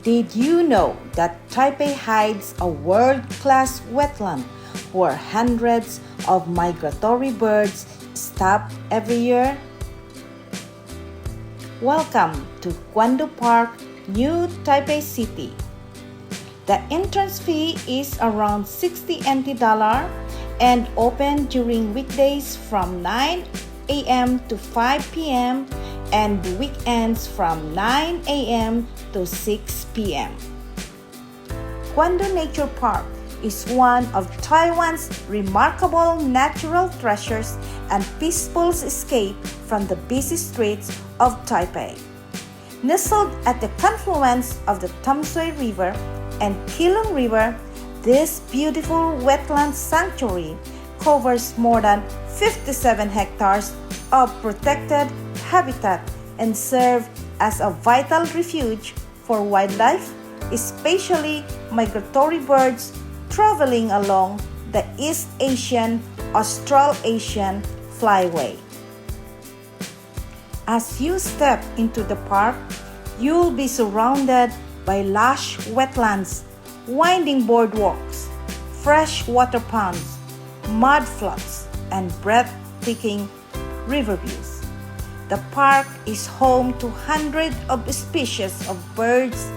Did you know that Taipei hides a world-class wetland where hundreds of migratory birds stop every year? Welcome to Guandu Park, New Taipei City. The entrance fee is around 60 NT dollar and open during weekdays from 9 a.m. to 5 p.m. and weekends from 9 a.m. to 6 p.m. Guandu Nature Park is one of Taiwan's remarkable natural treasures and peaceful escape from the busy streets of Taipei. Nestled at the confluence of the Tamsui River and Keelung River, this beautiful wetland sanctuary covers more than 57 hectares of protected habitat and serves as a vital refuge for wildlife, especially migratory birds traveling along the East Asian Australasian flyway. As you step into the park, you'll be surrounded by lush wetlands, winding boardwalks, fresh water ponds, mud flats, and breathtaking river views. The park is home to hundreds of species of birds,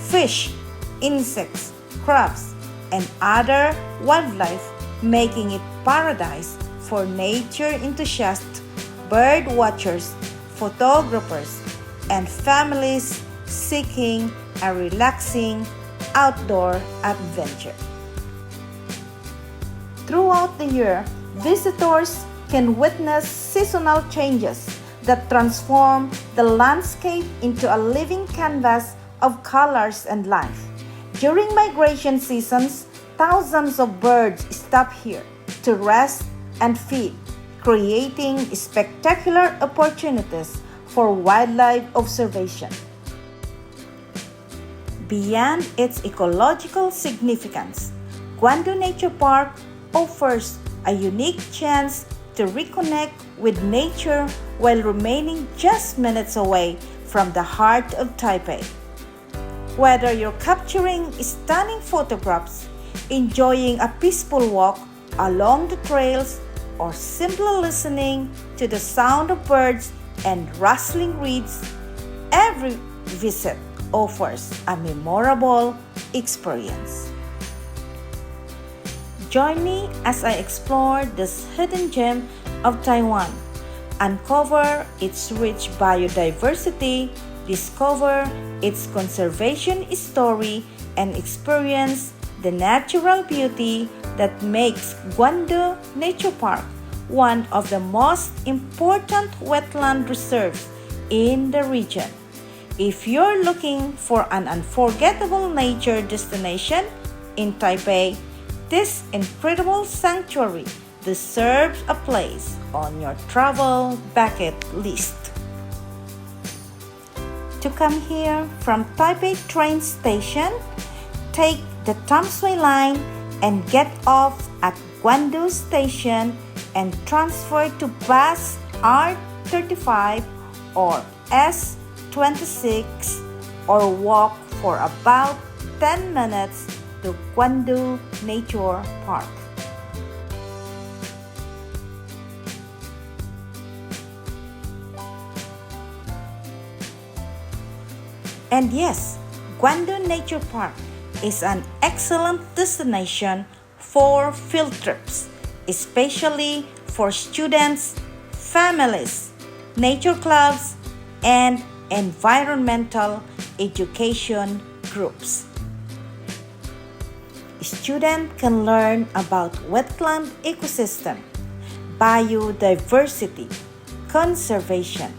fish, insects, crabs, and other wildlife, making it paradise for nature enthusiasts, bird watchers, photographers, and families seeking a relaxing outdoor adventure. Throughout the year, visitors can witness seasonal changes that transform the landscape into a living canvas of colors and life. During migration seasons, thousands of birds stop here to rest and feed, creating spectacular opportunities for wildlife observation. Beyond its ecological significance, Guandu Nature Park offers a unique chance to reconnect with nature while remaining just minutes away from the heart of Taipei. Whether you're capturing stunning photographs, enjoying a peaceful walk along the trails, or simply listening to the sound of birds and rustling reeds, every visit offers a memorable experience. Join me as I explore this hidden gem of Taiwan, uncover its rich biodiversity, discover its conservation story, and experience the natural beauty that makes Guandu Nature Park one of the most important wetland reserves in the region. If you're looking for an unforgettable nature destination in Taipei, this incredible sanctuary deserves a place on your travel bucket list. To come here from Taipei train station, take the Tamsui line and get off at Guandu Station and transfer to bus R35 or S26 or walk for about 10 minutes to Guandu Nature Park. And yes, Guandu Nature Park is an excellent destination for field trips, especially for students, families, nature clubs, and environmental education groups. Students can learn about wetland ecosystem, biodiversity, conservation,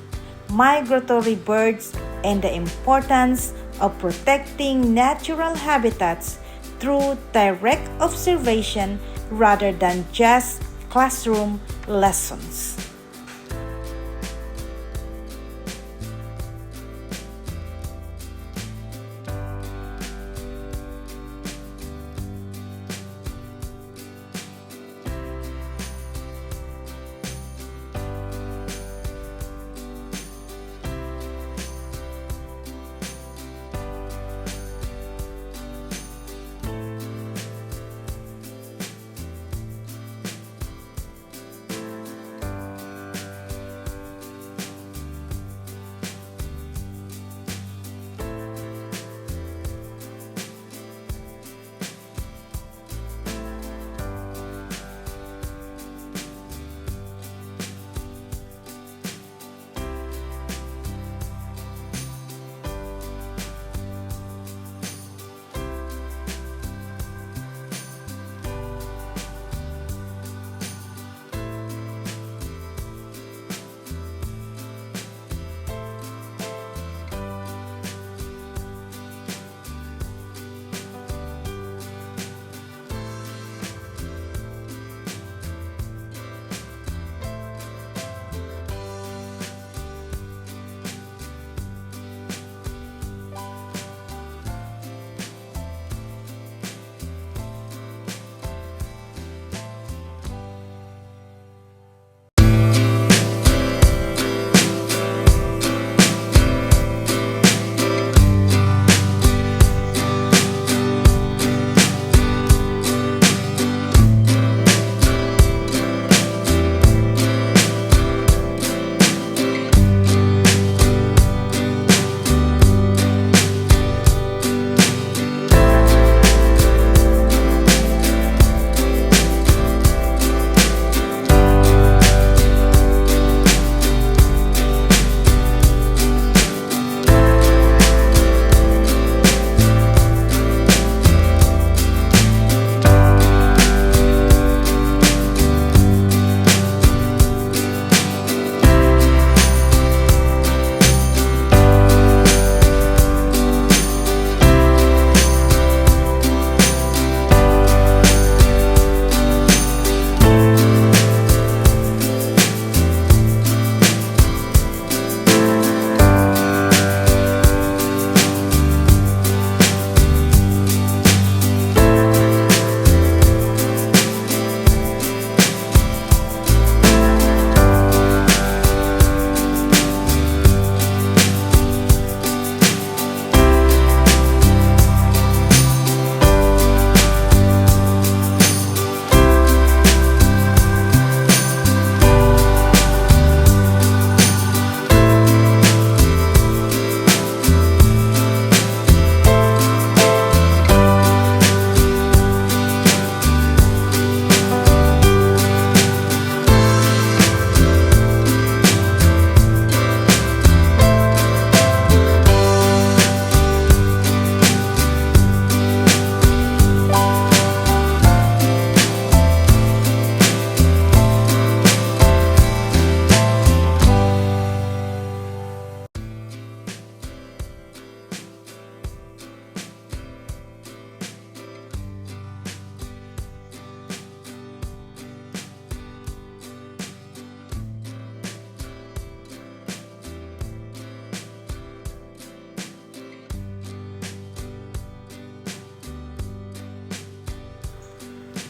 migratory birds, and the importance of protecting natural habitats through direct observation rather than just classroom lessons.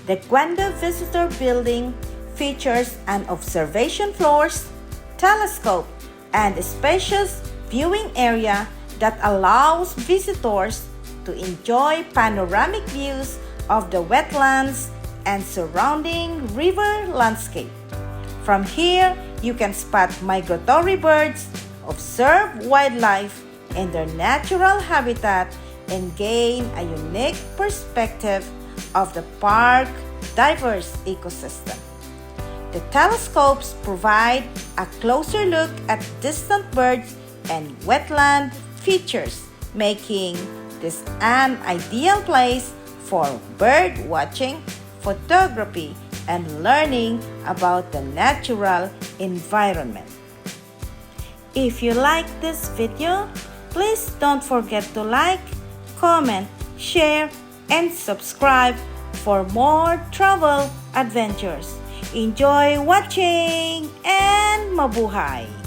The Guandu Visitor Building features an observation floors, telescope, and a spacious viewing area that allows visitors to enjoy panoramic views of the wetlands and surrounding river landscape. From here, you can spot migratory birds, observe wildlife in their natural habitat, and gain a unique perspective of the park's diverse ecosystem. The telescopes provide a closer look at distant birds and wetland features, making this an ideal place for bird watching, photography, and learning about the natural environment. If you like this video, please don't forget to like, comment, share, and subscribe for more travel adventures. Enjoy watching and mabuhay!